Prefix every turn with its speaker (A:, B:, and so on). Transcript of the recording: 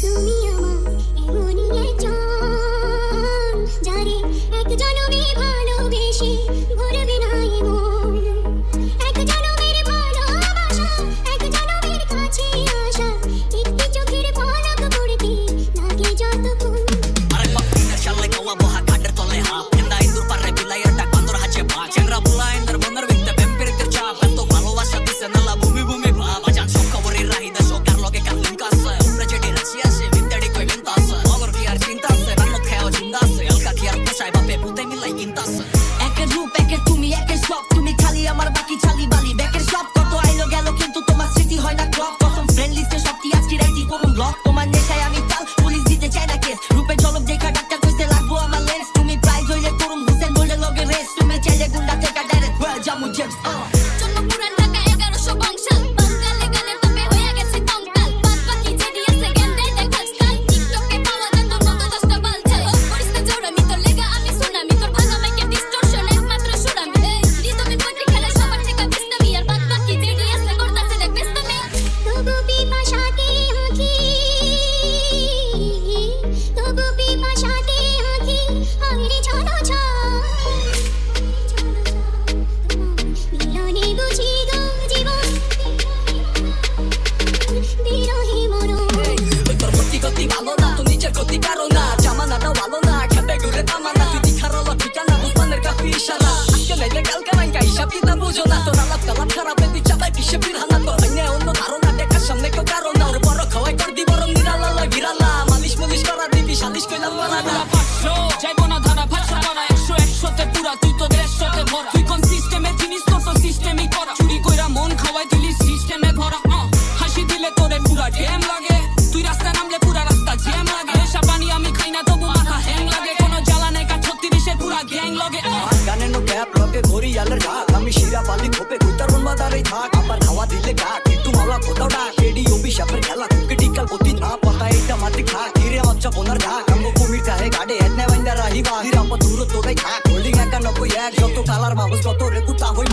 A: তুমি আমার এমনই একজন, যারে এক জনমে ভালোবেসে ভুলবে না এ মন। এক জনমের ভালোবাসা, এক জনমের কাছে আসা, একটি চোখের পলক পড়তে লাগে যতক্ষণ।
B: Arek pak pindah shalai kawa boha kader tole hap. Enda indur parre bilayar tak kantor hace bak. Cendera bulain bener winter bempir tercap. Entuk ভালোবাসা দিছে নালা ভূমি ভূমি ভাব। Ajan sok kawari rahida sokar loge karlin kase. Umra jadi rahasia se vinteri koi vintase. Ogor kiar cinta se ranno kheo jinda se. Alka kiar pochai bape pute milai kintase.
C: একের রূপ একের তুমি একের সব, তুমি খালি আমার বাকি ছালি বালি ব্যাকের সব। কত আইলো গেল কিন্তু তোমার স্মৃতি হয় না ক্লক। প্রথম ফ্রেন্ড লিস্টে সবটি আজকে রাইটি করুন ব্লক। তোমার নেশায় আমি চাল, পুলিশ দিতে চায় না কেস। রূপে ঝলক দেখা ডাক্তার কইতে লাগবো আমার লেন্স। তুমি প্রাইজ হইলে করুন হুসেন বলে লগে রেস। তুমি চাইলে গুন্ডা থেকে ডাইরেক্ট ওয়েল জামু জেমস।
A: জন্ম পুরান ঢাকা 1100 বংশাল, বাঙালি গানের তবে হয়ে গেছে কঙ্কাল। বাদ বাকি যে দিয়েছে জ্ঞান দেয় দেখ আজকাল। টিকটকে পাওয়া যান তো কত দশটা বালছাল। করিস না জোরামি, তোর লেগা আমি সুনামি। তোর ভাঙা মাইকে ডিস্টরশন একমাত্র সুরামি। রিদমের পত্রিকা খেলে সবার থেকে বিস্তামি। আর বাদ বাকি যে দিয়েছে করতাছে দেখ বিস্তামি। তবু পিপাসাতে আঁখি, তবু পিপাসাতে আঁখি, আইরে চলো মিলনে বুঝি গো জীবন, বিরহে মরণ।
C: ওই তোর প্রতি গতি ভালো না, তো নিজের গতি কারো না। জামানাটা ভালো না, খেপে ঘুরে তামানা। তুই দিখার হলো ঠিকানা, বুঝবানের কাফি ইশারা। আজকে নাইলে কালকে নাইকা হিসাব কিতাব বুঝো না। তোর আলাপ কালাপ খারাপে তুই চালাই পিছে বিরহানা। তোর হইনে অন্য ধারণা, দেখার সামনে কেউ কারো না। ওর বড় খাওয়াই কর দি বরং নিরালা লয় গিরালা। মালিশ মুলিশ করা দিবি সালিশ কইলাম করা না।
D: 500 যাইবো না ধারা ভাষা করা 100 100তে পুরা তুই তো 150তে ভরা। তুই কোন সিস্টেমের জিনিস, তোর তো সিস্টেমই করা। চুরি কইরা মন খাওয়াই দিলি সিস্টেমে ধরা। হাসি দিলে তোরে পুরা জ্যাম লাগে, তুই রাস্তা নামলে পুরা রাস্তা জ্যাম লাগে। নেশা পানি আমি খাই না তবু মাথা হ্যাং লাগে। কোনো জ্বালা নাই কা 36-এর পুরা গ্যাং লগে।
C: গানে নো ক্যাপ লগে ঘড়ি আলের ঢাক। আমি শিরা পালি খোপে কুইতার বাদারেই থাক। আবার খাওয়া দিলে কাক কিন্তু মাওলা কোথাও ডাক। এডি অভিশাপের খেলা কুকে টিকাল পতি না পাতা এটা মাটি খা। কিরে বাচ্চা বোনার ঢাক আমগো কুমির কাহে গাড়ে এতনে বাইন্দা রাহিবা। নিরাপদ দূরত্ব গাই থাক হোল্ডিং 91 যত কালার মাগজ কত রে কুতা হই